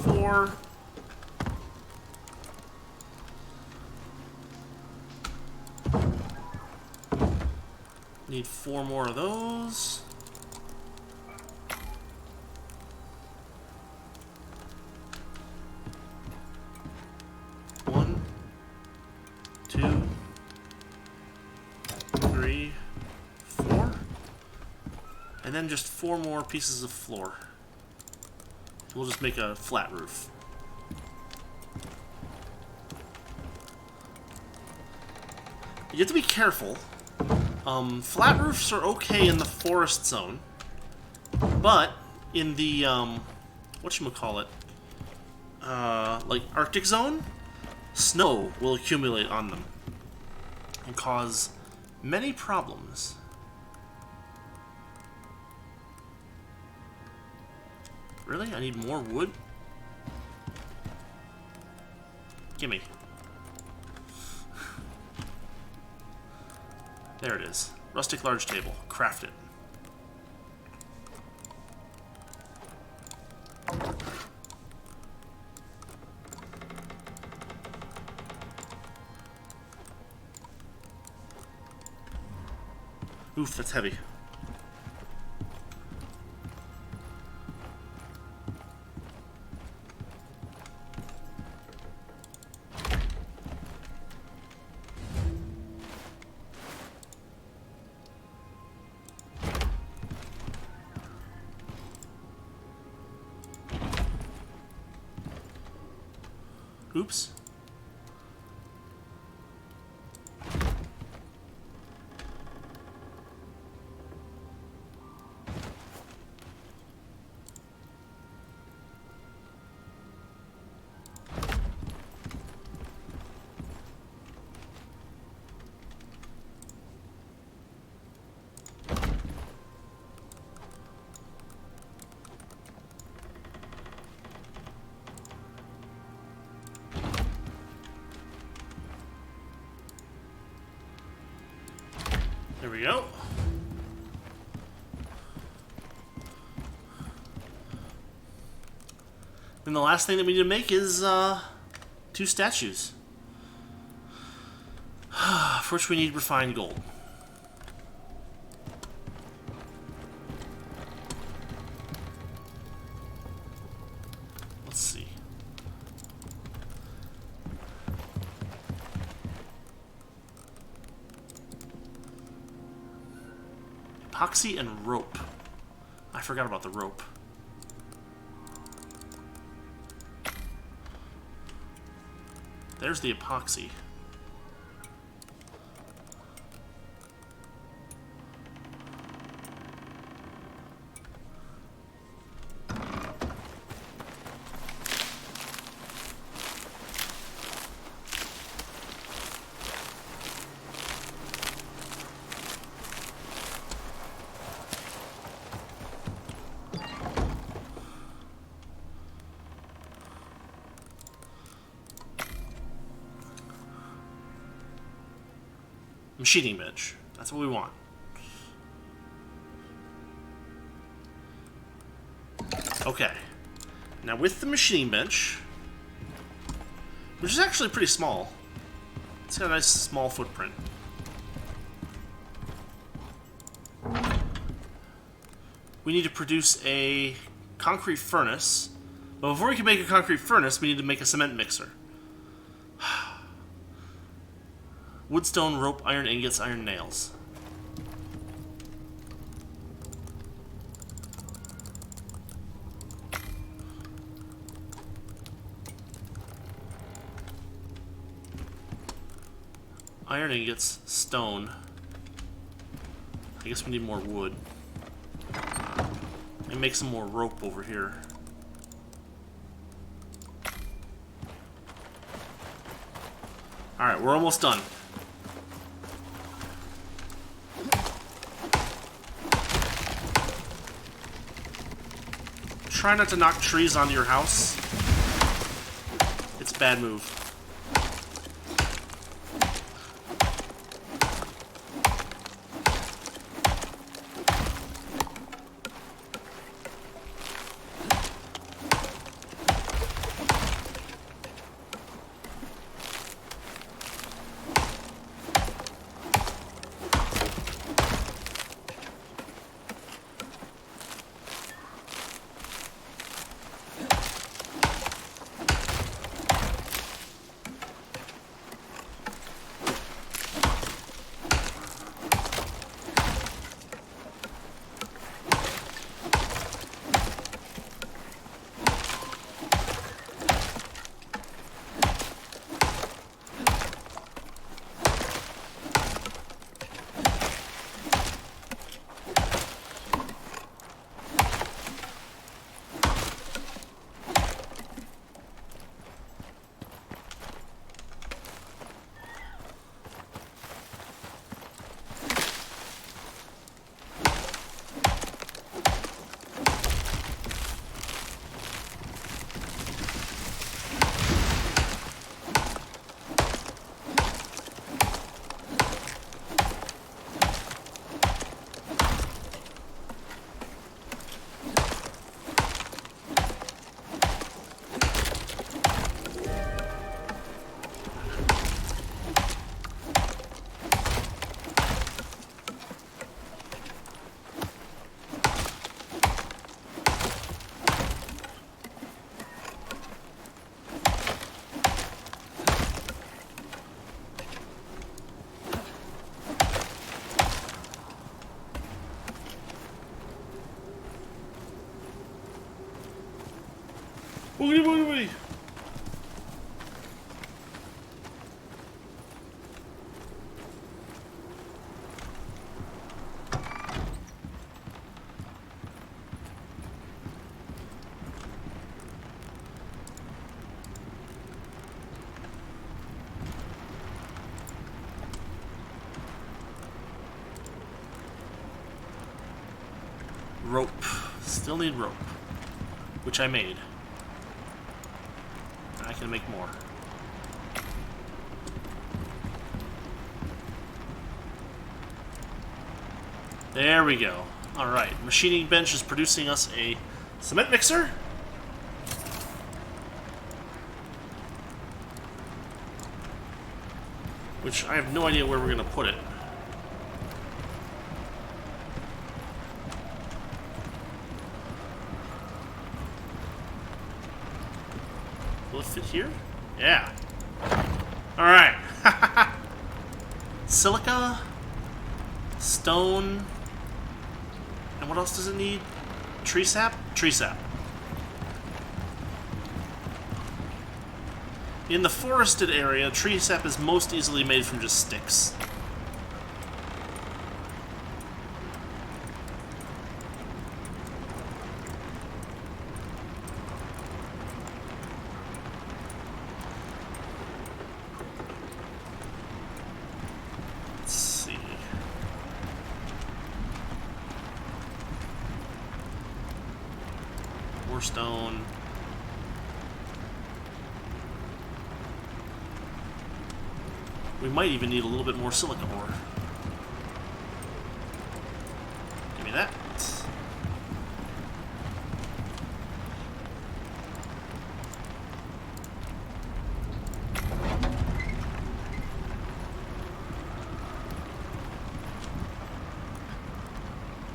4. Need 4 more of those. One, 2, 3, 4. And then just 4 more pieces of floor. We'll just make a flat roof. You have to be careful. Flat roofs are okay in the forest zone, but in the whatchamacallit, like Arctic zone, snow will accumulate on them and cause many problems. Really? I need more wood? Gimme. There it is. Rustic large table. Craft it. Oof, that's heavy. Oops. There we go. Then the last thing that we need to make is 2 statues. For which we need refined gold. Let's see. Epoxy and rope. I forgot about the rope. There's the epoxy. Machining bench. That's what we want. Okay. Now with the machining bench, which is actually pretty small, it's got a nice small footprint. We need to produce a concrete furnace. But before we can make a concrete furnace, we need to make a cement mixer. Wood, stone, rope, iron ingots, iron nails. Iron ingots, stone. I guess we need more wood. And make some more rope over here. Alright, we're almost done. Try not to knock trees onto your house. It's a bad move. woody. Rope. Still need rope. Which I made. I can make more. There we go. Alright, machining bench is producing us a cement mixer. Which I have no idea where we're going to put it. Will it fit here? Yeah. Alright. Silica, stone, and what else does it need? Tree sap? Tree sap. In the forested area, tree sap is most easily made from just sticks. Stone. We might even need a little bit more silica ore. Give me that.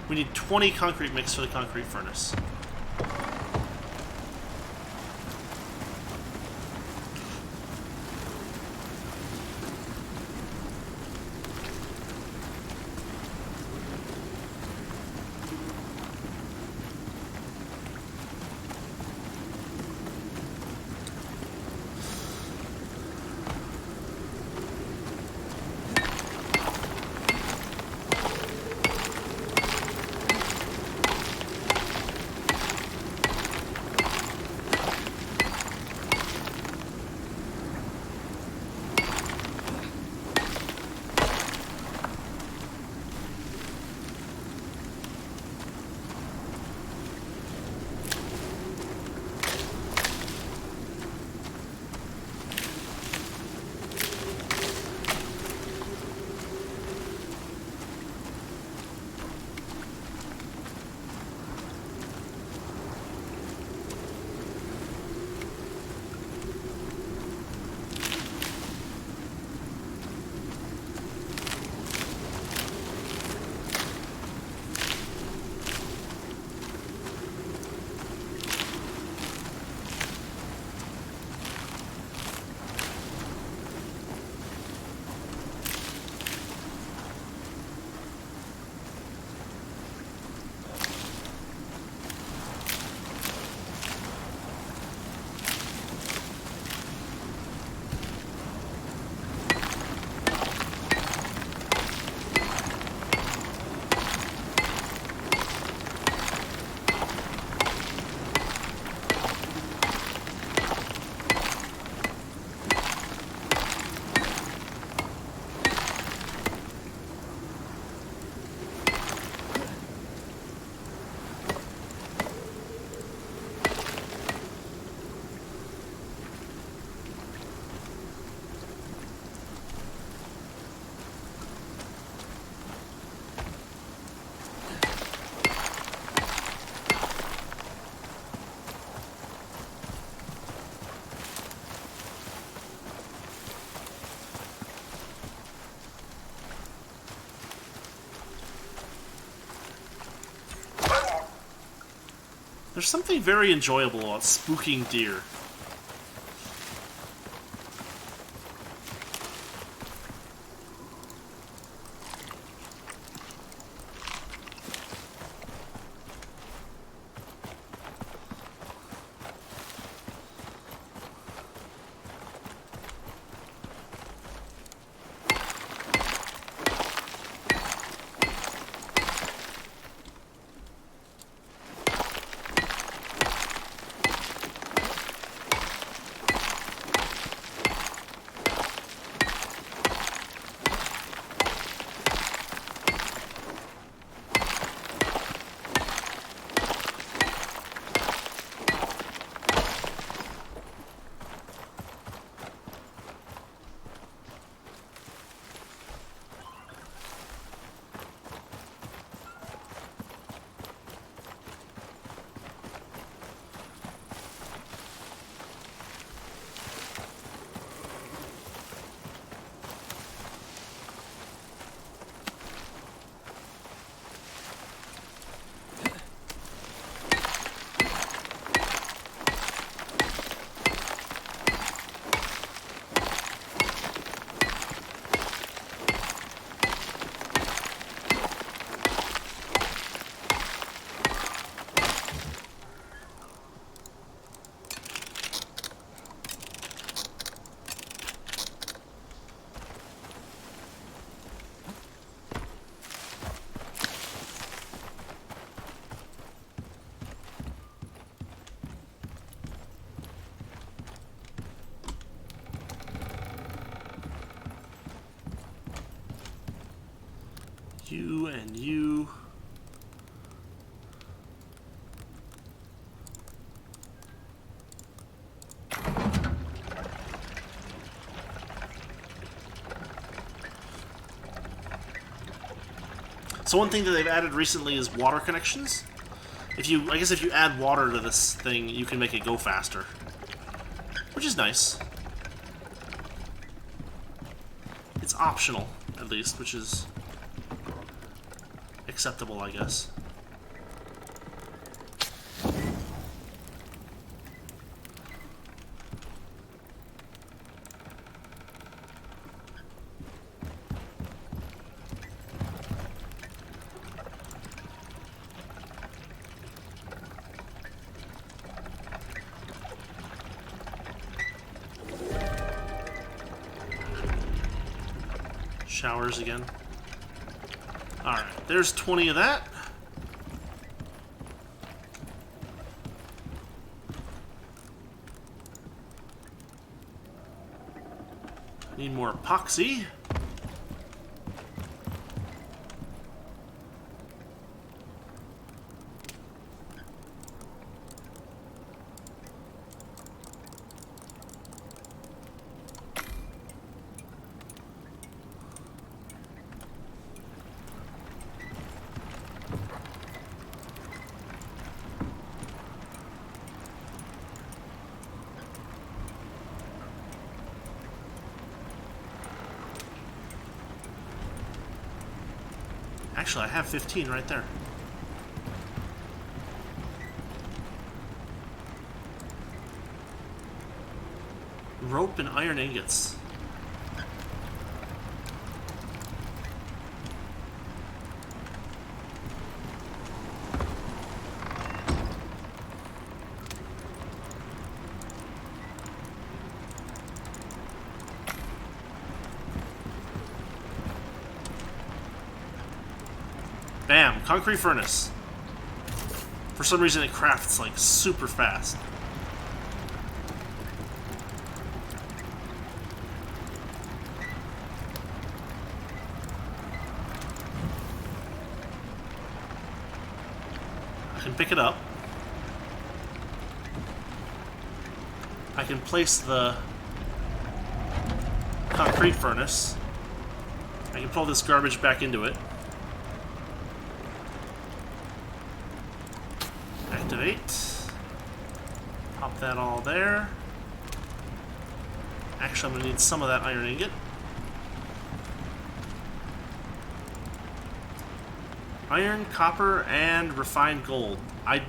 We need 20 concrete mix for the concrete furnace. There's something very enjoyable about spooking deer. You and you. So one thing that they've added recently is water connections. I guess if you add water to this thing, you can make it go faster. Which is nice. It's optional, at least, which is acceptable, I guess. Showers again. Alright, there's 20 of that. Need more epoxy. Actually, I have 15 right there. Rope and iron ingots. Bam! Concrete furnace. For some reason it crafts like super fast. I can pick it up. I can place the concrete furnace. I can pull this garbage back into it. Activate. Pop that all there. Actually, I'm going to need some of that iron ingot. Iron, copper, and refined gold. I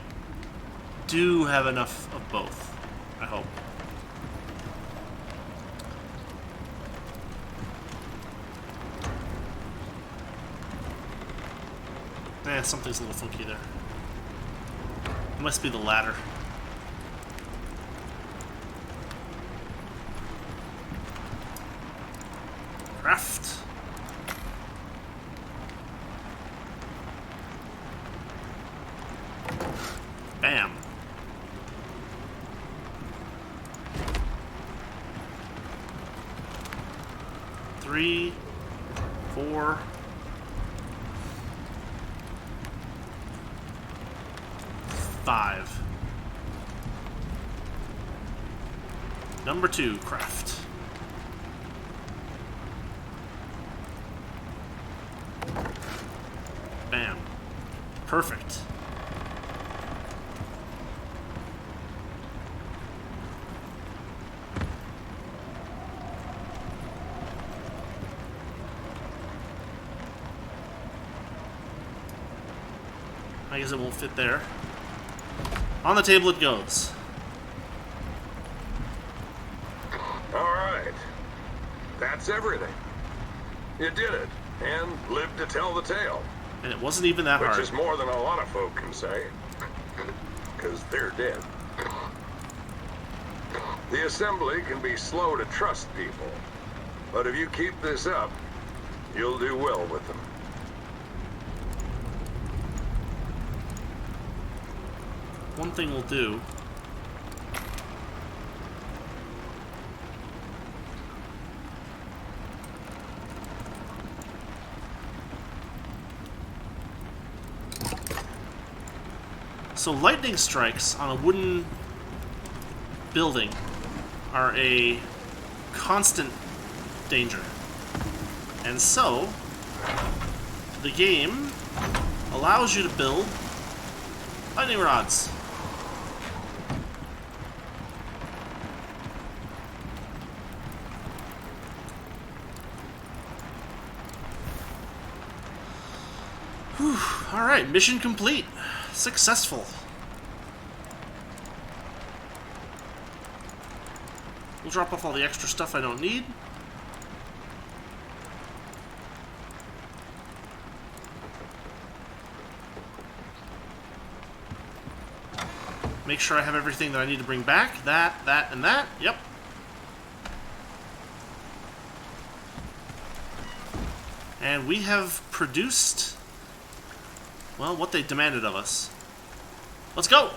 do have enough of both, I hope. Something's a little funky there. It must be the ladder. Craft. Bam. Three, 4. Five. Number 2, craft. Bam. Perfect. I guess it won't fit there. On the table it goes. Alright. That's everything. You did it, and lived to tell the tale. And it wasn't even that hard. Which is more than a lot of folk can say. Because they're dead. The assembly can be slow to trust people. But if you keep this up, you'll do well with them. One thing we'll do. So lightning strikes on a wooden building are a constant danger. And so, the game allows you to build lightning rods. Whew. Alright, mission complete. Successful. We'll drop off all the extra stuff I don't need. Make sure I have everything that I need to bring back. That, and that. Yep. And we have produced, well, what they demanded of us. Let's go!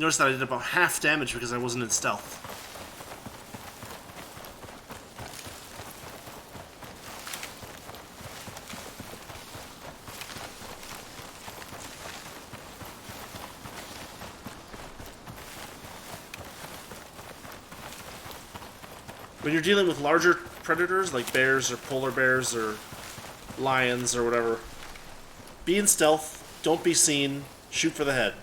Notice that I did about half damage because I wasn't in stealth. When you're dealing with larger predators like bears or polar bears or lions or whatever, be in stealth, don't be seen, shoot for the head.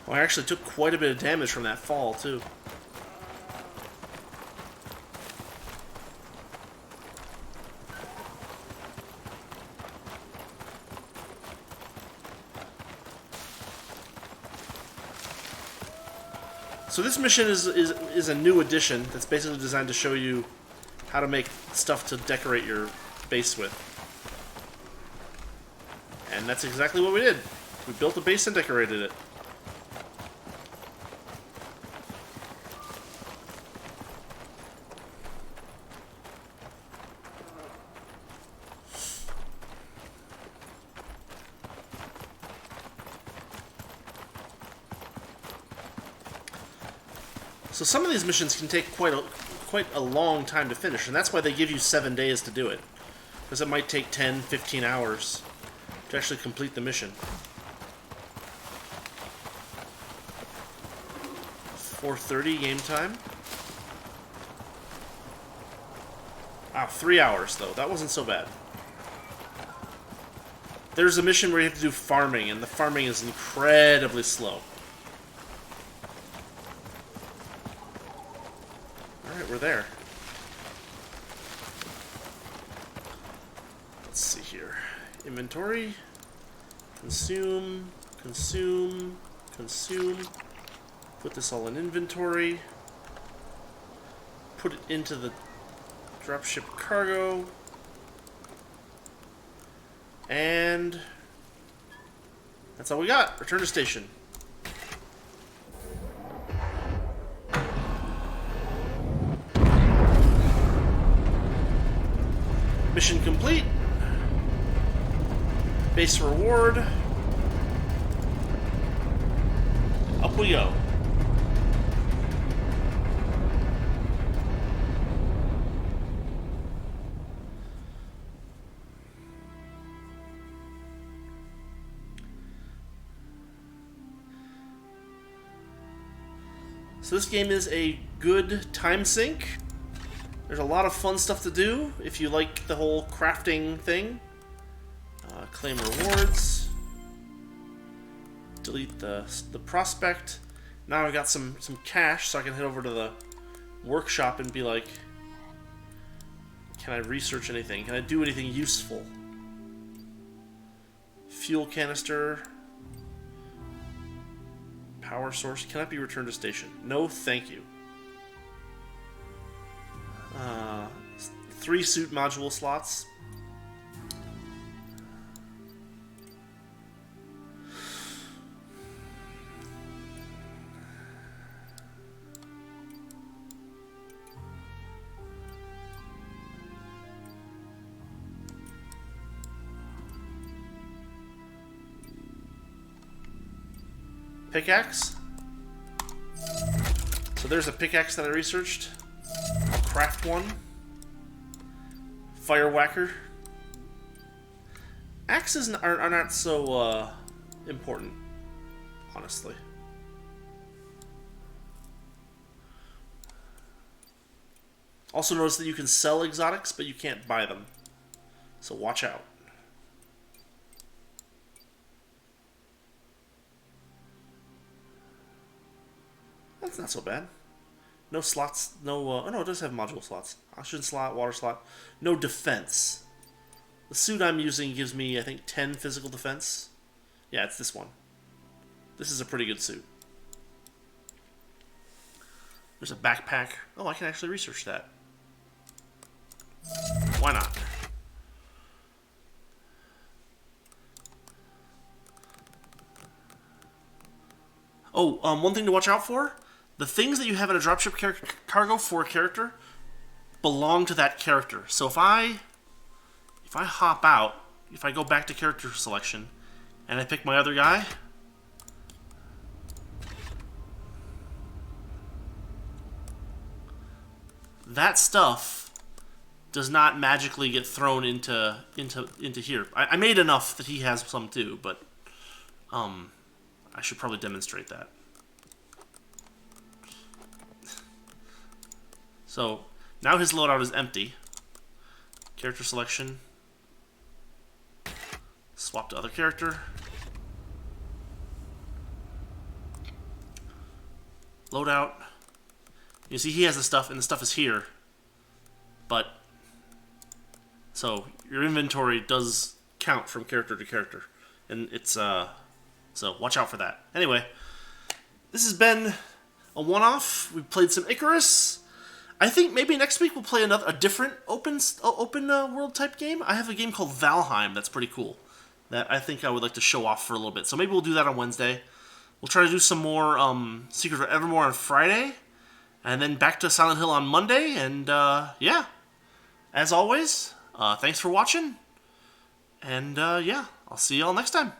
Well, I actually took quite a bit of damage from that fall, too. So this mission is a new addition that's basically designed to show you how to make stuff to decorate your base with. And that's exactly what we did. We built a base and decorated it. So some of these missions can take quite a long time to finish, and that's why they give you 7 days to do it. Because it might take 10, 15 hours to actually complete the mission. 4:30 game time. Wow, 3 hours though. That wasn't so bad. There's a mission where you have to do farming, and the farming is incredibly slow. Alright, we're there. Let's see here. Inventory. Consume. Consume. Consume. Put this all in inventory. Put it into the dropship cargo. And that's all we got. Return to station. Mission complete. Base reward. Up we go. So this game is a good time sink. There's a lot of fun stuff to do if you like the whole crafting thing. Claim rewards. Delete the prospect. Now I've got some cash, so I can head over to the workshop and be like, can I research anything? Can I do anything useful? Fuel canister. Power source cannot be returned to station. No, thank you. 3 suit module slots. Pickaxe. So there's a pickaxe that I researched. I'll craft one. Fire whacker. Axes are not so important, honestly. Also notice that you can sell exotics, but you can't buy them. So watch out. That's not so bad. No slots, no, oh no, it does have module slots. Oxygen slot, water slot. No defense. The suit I'm using gives me, I think, 10 physical defense. Yeah, it's this one. This is a pretty good suit. There's a backpack. Oh, I can actually research that. Why not? Oh, one thing to watch out for. The things that you have in a dropship cargo for a character belong to that character. So if I hop out, if I go back to character selection, and I pick my other guy, that stuff does not magically get thrown into here. I made enough that he has some too, but I should probably demonstrate that. So now his loadout is empty. Character selection. Swap to other character. Loadout. You see he has the stuff, and the stuff is here. But, so, your inventory does count from character to character. And it's, so watch out for that. Anyway, this has been a one-off. We played some Icarus. I think maybe next week we'll play a different open world type game. I have a game called Valheim that's pretty cool that I think I would like to show off for a little bit. So maybe we'll do that on Wednesday. We'll try to do some more Secret of Evermore on Friday, and then back to Silent Hill on Monday. And yeah, as always, thanks for watching, and yeah, I'll see y'all next time.